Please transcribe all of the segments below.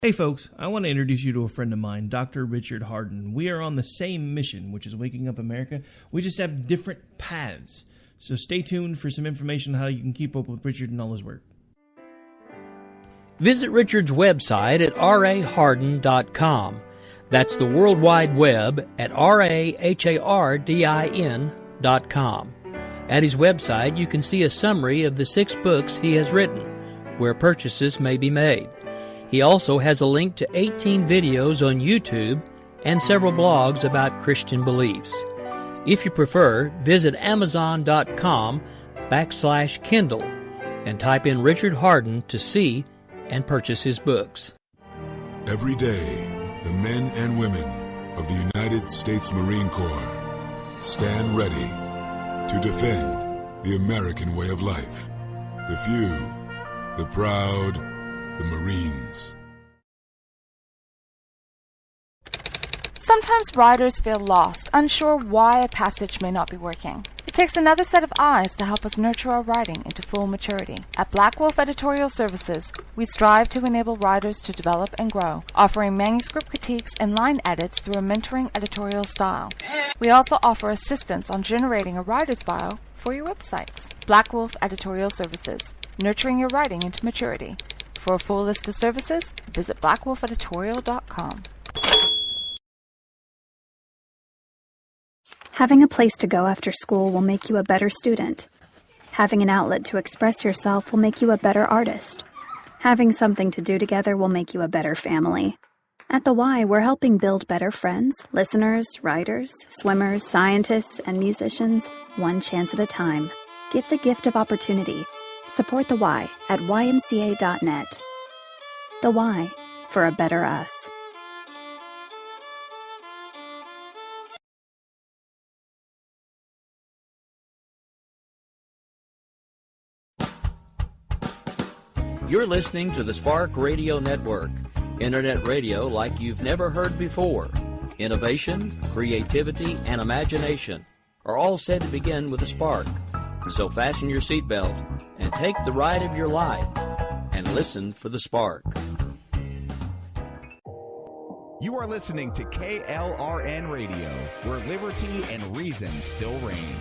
Hey folks, I want to introduce you to a friend of mine, Dr. Richard Harden. We are on the same mission, which is waking up America. We just have different paths. So stay tuned for some information on how you can keep up with Richard and all his work. Visit Richard's website at raharden.com. That's the World Wide Web at RAHARDIN.com. At his website, you can see a summary of the 6 books he has written, where purchases may be made. He also has a link to 18 videos on YouTube and several blogs about Christian beliefs. If you prefer, visit Amazon.com/Kindle and type in Richard Harden to see and purchase his books. Every day, the men and women of the United States Marine Corps stand ready to defend the American way of life. The few, the proud, the Marines. Sometimes riders feel lost, unsure why a passage may not be working. It takes another set of eyes to help us nurture our writing into full maturity. At Black Wolf Editorial Services, we strive to enable writers to develop and grow, offering manuscript critiques and line edits through a mentoring editorial style. We also offer assistance on generating a writer's bio for your websites. Black Wolf Editorial Services, nurturing your writing into maturity. For a full list of services, visit blackwolfeditorial.com. Having a place to go after school will make you a better student. Having an outlet to express yourself will make you a better artist. Having something to do together will make you a better family. At The Y, we're helping build better friends, listeners, writers, swimmers, scientists, and musicians, one chance at a time. Give the gift of opportunity. Support The Y at ymca.net. The Y, for a better us. You're listening to the Spark Radio Network, internet radio like you've never heard before. Innovation, creativity, and imagination are all said to begin with a spark. So fasten your seatbelt and take the ride of your life and listen for the spark. You are listening to KLRN Radio, where liberty and reason still reign.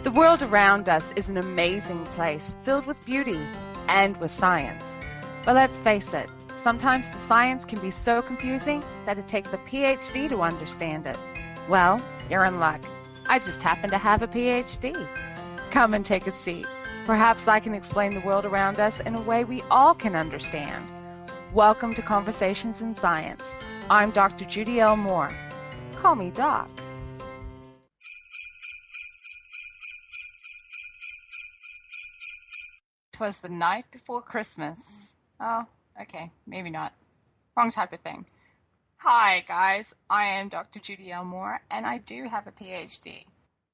The world around us is an amazing place, filled with beauty and with science. But let's face it, sometimes the science can be so confusing that it takes a PhD to understand it. Well, you're in luck. I just happen to have a PhD. Come and take a seat. Perhaps I can explain the world around us in a way we all can understand. Welcome to Conversations in Science. I'm Dr. Judy L. Moore. Call me Doc. 'Twas the night before Christmas. Oh, okay, maybe not. Wrong type of thing. Hi, guys. I am Dr. Judy L. Moore, and I do have a PhD.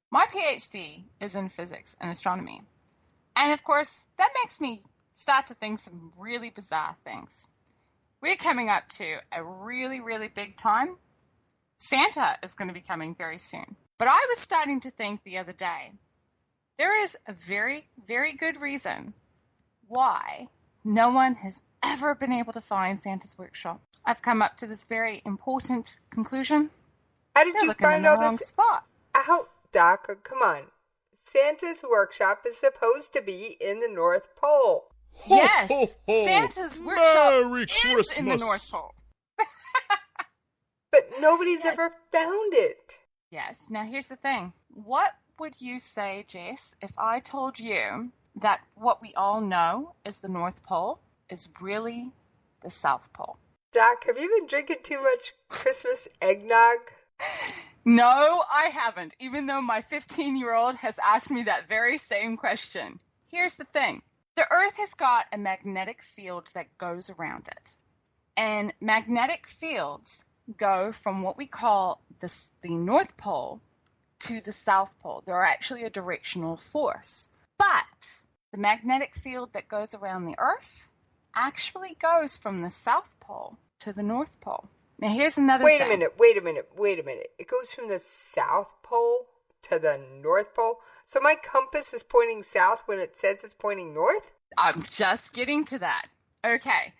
My PhD is in physics and astronomy. And, of course, that makes me start to think some really bizarre things. We're coming up to a really, really big time. Santa is going to be coming very soon. But I was starting to think the other day, there is a very, very good reason why no one has ever been able to find Santa's workshop. I've come up to this very important conclusion. How did They're you looking find in the all wrong this? spot. Ow, Doc, come on. Santa's workshop is supposed to be in the North Pole. Yes, ho, ho. Santa's workshop Merry is in the Christmas. North Pole. But nobody's Yes. ever found it. Yes, now here's the thing. What would you say, Jess, if I told you that what we all know is the North Pole is really the South Pole? Doc, have you been drinking too much Christmas eggnog? No, I haven't, even though my 15-year-old has asked me that very same question. Here's the thing. The Earth has got a magnetic field that goes around it. And magnetic fields go from what we call the North Pole to the South Pole. They're actually a directional force. But the magnetic field that goes around the Earth actually goes from the South Pole to the North Pole. Now, here's another Wait thing. a minute. It goes from the South Pole to the North Pole? So my compass is pointing south when it says it's pointing north? I'm just getting to that. Okay.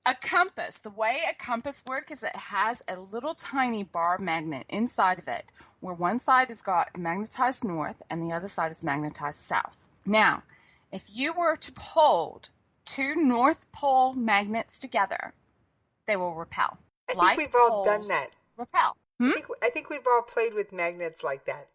A compass, the way a compass works is it has a little tiny bar magnet inside of it, where one side has got magnetized north and the other side is magnetized south. Now, if you were to hold two North Pole magnets together, they will repel. I think we've all done that. Repel. I think we've all played with magnets like that.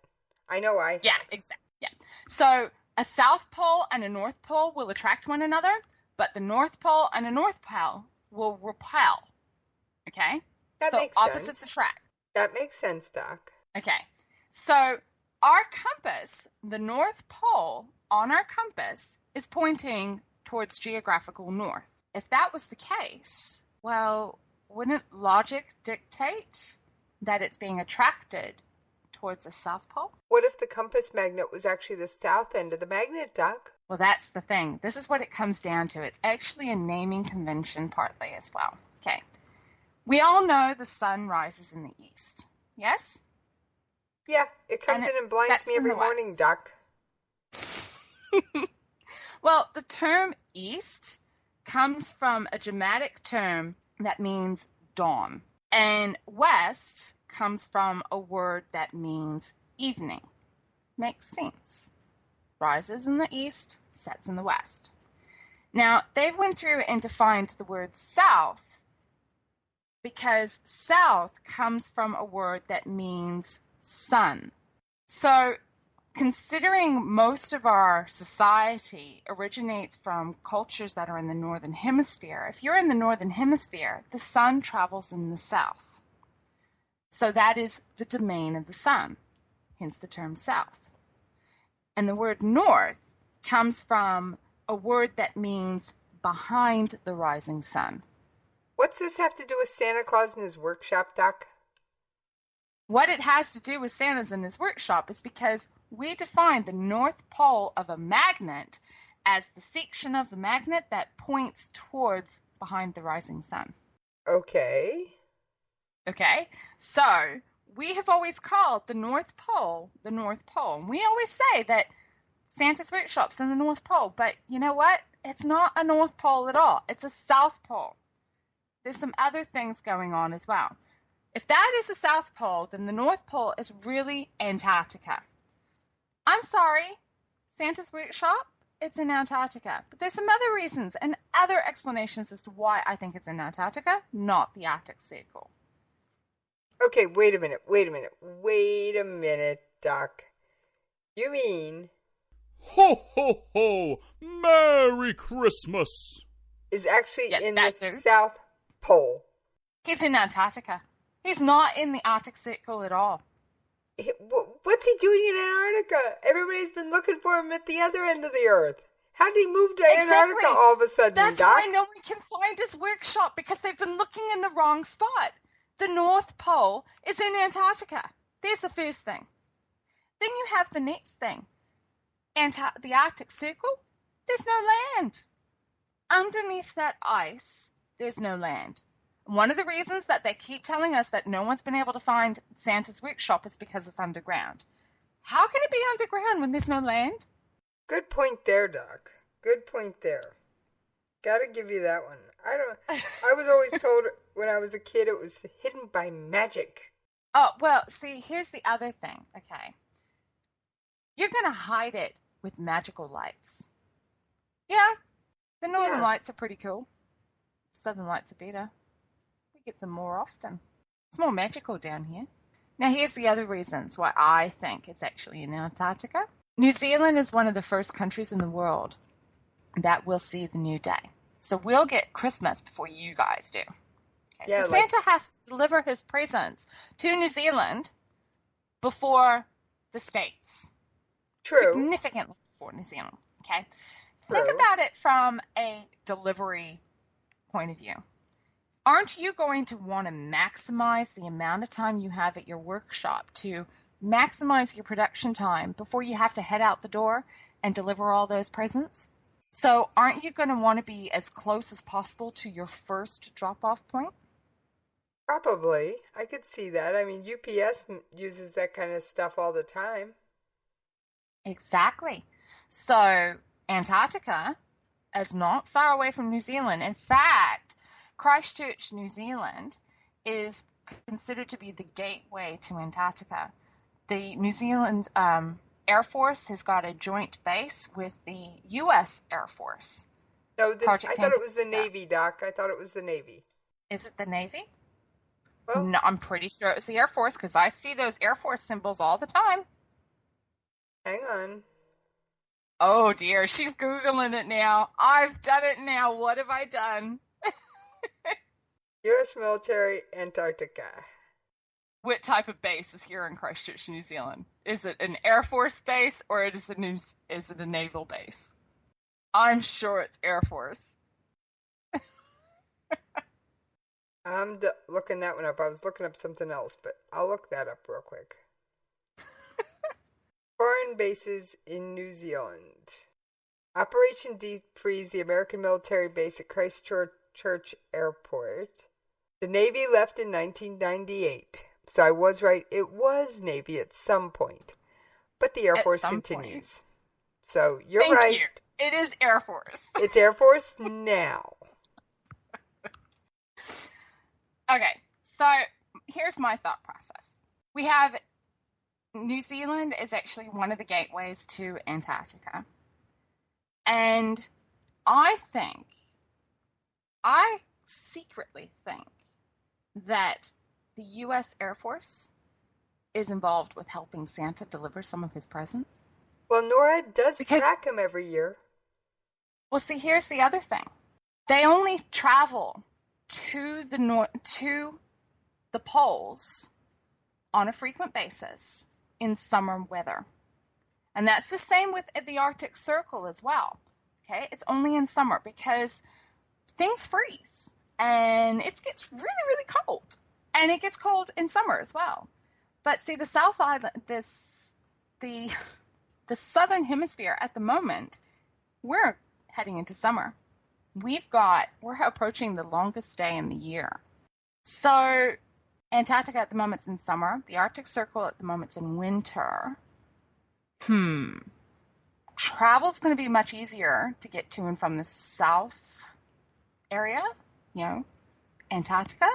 I know I have. Yeah, exactly. Yeah. So a South Pole and a North Pole will attract one another, but the North Pole and a North Pole will repel. Okay? That so makes sense. opposites attract. That makes sense, Doc. Okay. So our compass, the North Pole on our compass, is pointing towards geographical north. If that was the case, well, wouldn't logic dictate that it's being attracted towards the South Pole? What if the compass magnet was actually the south end of the magnet, Doc? Well, that's the thing. This is what it comes down to. It's actually a naming convention partly as well. Okay. We all know the sun rises in the east. Yes? Yeah, it comes in and blinds me every morning, Doc. Well, the term east comes from a Germanic term that means dawn. And west comes from a word that means evening. Makes sense. Rises in the east, sets in the west. Now, they went through and defined the word south because south comes from a word that means sun. So, considering most of our society originates from cultures that are in the northern hemisphere, if you're in the northern hemisphere, the sun travels in the south. So that is the domain of the sun, hence the term south. And the word north comes from a word that means behind the rising sun. What's this have to do with Santa Claus and his workshop, Doc? What it has to do with Santa's and his workshop is because we define the North Pole of a magnet as the section of the magnet that points towards behind the rising sun. Okay. Okay, so we have always called the North Pole the North Pole. And we always say that Santa's workshop's in the North Pole, but you know what? It's not a North Pole at all. It's a South Pole. There's some other things going on as well. If that is the South Pole, then the North Pole is really Antarctica. I'm sorry, Santa's workshop, it's in Antarctica. But there's some other reasons and other explanations as to why I think it's in Antarctica, not the Arctic Circle. Okay, wait a minute, Doc. You mean... Ho, ho, ho! Merry Christmas! Is actually in the dude. South Pole. He's in Antarctica. He's not in the Arctic Circle at all. What's he doing in Antarctica? Everybody's been looking for him at the other end of the Earth. How did he move to Antarctica all of a sudden, That's Doc? why no one can find his workshop, because they've been looking in the wrong spot. The North Pole is in Antarctica. There's the first thing. Then you have the next thing. The Arctic Circle, there's no land. Underneath that ice, there's no land. One of the reasons that they keep telling us that no one's been able to find Santa's workshop is because it's underground. How can it be underground when there's no land? Good point there, Doc. Good point there. Gotta give you that one. I was always told when I was a kid it was hidden by magic. Oh, well, see, here's the other thing, okay? You're going to hide it with magical lights. Yeah, the northern lights are pretty cool. Southern lights are better. We get them more often. It's more magical down here. Now, here's the other reasons why I think it's actually in Antarctica. New Zealand is one of the first countries in the world that will see the new day. So we'll get Christmas before you guys do. Okay, so Santa has to deliver his presents to New Zealand before the States. True. Significantly before New Zealand. Okay? Think about it from a delivery point of view. Aren't you going to want to maximize the amount of time you have at your workshop to maximize your production time before you have to head out the door and deliver all those presents? So aren't you going to want to be as close as possible to your first drop-off point? Probably. I could see that. I mean, UPS uses that kind of stuff all the time. Exactly. So Antarctica is not far away from New Zealand. In fact, Christchurch, New Zealand is considered to be the gateway to Antarctica. The New Zealand Air Force has got a joint base with the U.S. Air Force. No, I thought it was the Navy, Doc. I thought it was the Navy. Is it the Navy? Well, No, I'm pretty sure it was the Air Force because I see those Air Force symbols all the time. hang on. Oh, dear. She's Googling it now. I've done it now. What have I done? U.S. military, Antarctica. What type of base is here in Christchurch, New Zealand? Is it an Air Force base or is it a naval base? I'm sure it's Air Force. I'm looking that one up. I was looking up something else, but I'll look that up real quick. Foreign bases in New Zealand. Operation Deep Freeze, the American military base at Christchurch Airport. The Navy left in 1998. So I was right. It was Navy at some point. But the Air Force continues. Point. So you're Thank right. You. It is Air Force. It's Air Force now. Okay, so here's my thought process. We have New Zealand is actually one of the gateways to Antarctica. And I secretly think that the U.S. Air Force is involved with helping Santa deliver some of his presents. Well, NORAD does track him every year. Well, see, here's the other thing. They only travel to the poles on a frequent basis in summer weather. And that's the same with the Arctic Circle as well. Okay, it's only in summer because things freeze and it gets really, really cold. And it gets cold in summer as well. But see, the South Island, the Southern Hemisphere at the moment, we're heading into summer. We're approaching the longest day in the year. So Antarctica at the moment's in summer. The Arctic Circle at the moment's in winter. Travel's going to be much easier to get to and from the south area, Antarctica.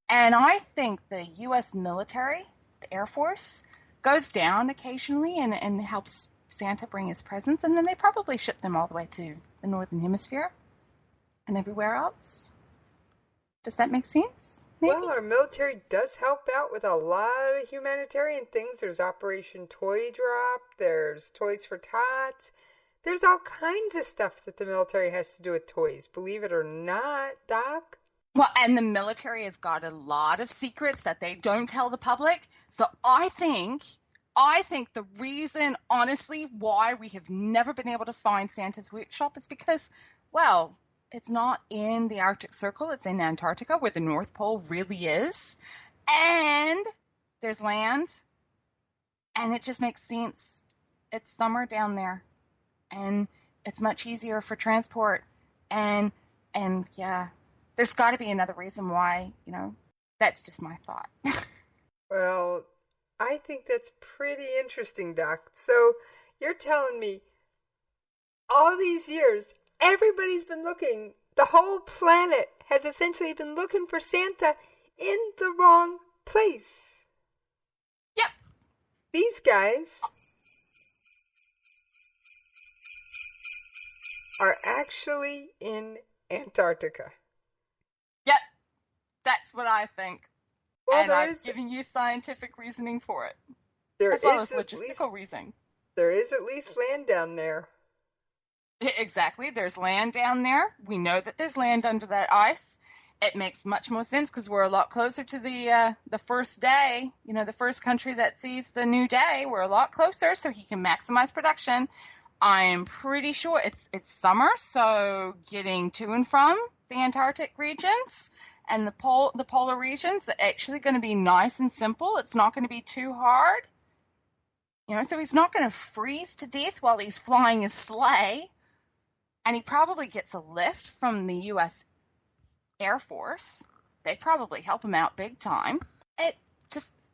And I think the U.S. military, the Air Force, goes down occasionally and helps Santa bring his presents. And then they probably ship them all the way to the Northern Hemisphere and everywhere else. Does that make sense? Maybe? Well, our military does help out with a lot of humanitarian things. There's Operation Toy Drop. There's Toys for Tots. There's all kinds of stuff that the military has to do with toys. Believe it or not, Doc. Well, and the military has got a lot of secrets that they don't tell the public. So I think the reason, honestly, why we have never been able to find Santa's workshop is because, well, it's not in the Arctic Circle. It's in Antarctica, where the North Pole really is. And there's land. And it just makes sense. It's summer down there. And it's much easier for transport. And yeah, there's got to be another reason why, that's just my thought. Well, I think that's pretty interesting, Doc. So you're telling me all these years, everybody's been looking, the whole planet has essentially been looking for Santa in the wrong place. Yep. These guys are actually in Antarctica. Yep. That's what I think. Well, and I've given you scientific reasoning for it. As well as logistical reasoning. There is at least land down there. Exactly. There's land down there. We know that there's land under that ice. It makes much more sense because we're a lot closer to the first day. The first country that sees the new day. We're a lot closer, so he can maximize production. I'm pretty sure it's summer, so getting to and from the Antarctic regions and the polar regions are actually going to be nice and simple. It's not going to be too hard. So he's not going to freeze to death while he's flying his sleigh. And he probably gets a lift from the U.S. Air Force. They probably help him out big time.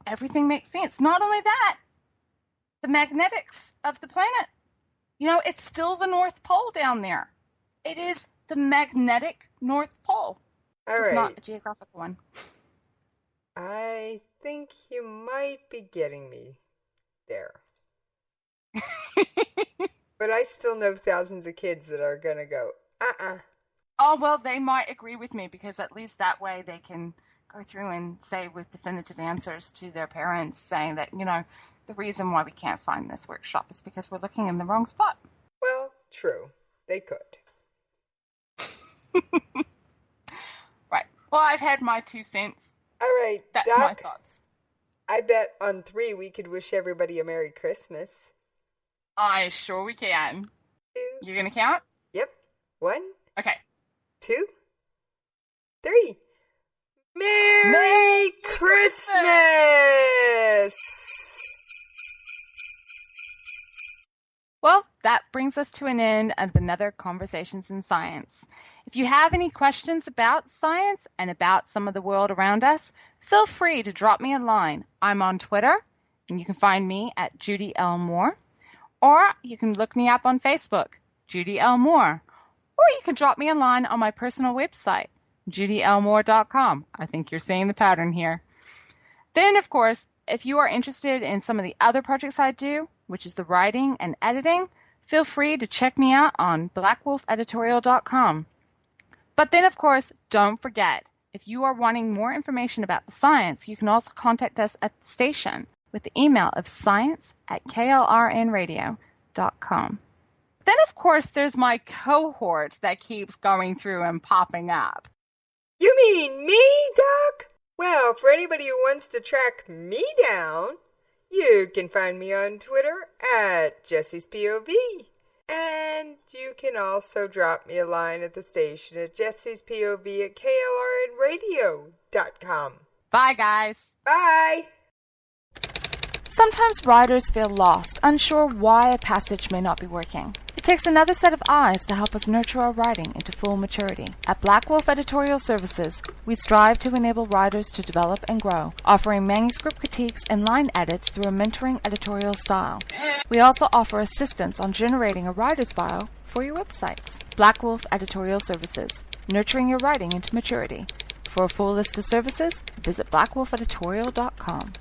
Everything makes sense. Not only that, the magnetics of the planet. It's still the North Pole down there. It is the magnetic North Pole. It's not a geographical one. I think you might be getting me there. But I still know thousands of kids that are going to go, Oh, well, they might agree with me because at least that way they can go through and say with definitive answers to their parents saying that, the reason why we can't find this workshop is because we're looking in the wrong spot. Well, true. They could. Right. Well, I've had my 2 cents. All right, That's Doc, my thoughts. I bet on 3 we could wish everybody a Merry Christmas. I sure we can. 2. You're going to count? Yep. 1. Okay. 2. 3. Merry Christmas! Well, that brings us to an end of another Conversations in Science. If you have any questions about science and about some of the world around us, feel free to drop me a line. I'm on Twitter, and you can find me at Judy L. Moore, or you can look me up on Facebook, Judy L. Moore, or you can drop me a line on my personal website, judylmoore.com. I think you're seeing the pattern here. Then, of course, if you are interested in some of the other projects I do, which is the writing and editing, feel free to check me out on blackwolfeditorial.com. But then, of course, don't forget, if you are wanting more information about the science, you can also contact us at the station with the email of science@klrnradio.com. Then, of course, there's my cohort that keeps going through and popping up. You mean me, Doc? Well, for anybody who wants to track me down, you can find me on Twitter at Jessie's POV. And you can also drop me a line at the station at Jessie's POV at KLRNRadio.com. Bye, guys. Bye. Sometimes writers feel lost, unsure why a passage may not be working. It takes another set of eyes to help us nurture our writing into full maturity. At Black Wolf Editorial Services, we strive to enable writers to develop and grow, offering manuscript critiques and line edits through a mentoring editorial style. We also offer assistance on generating a writer's bio for your websites. Black Wolf Editorial Services, nurturing your writing into maturity. For a full list of services, visit blackwolfeditorial.com.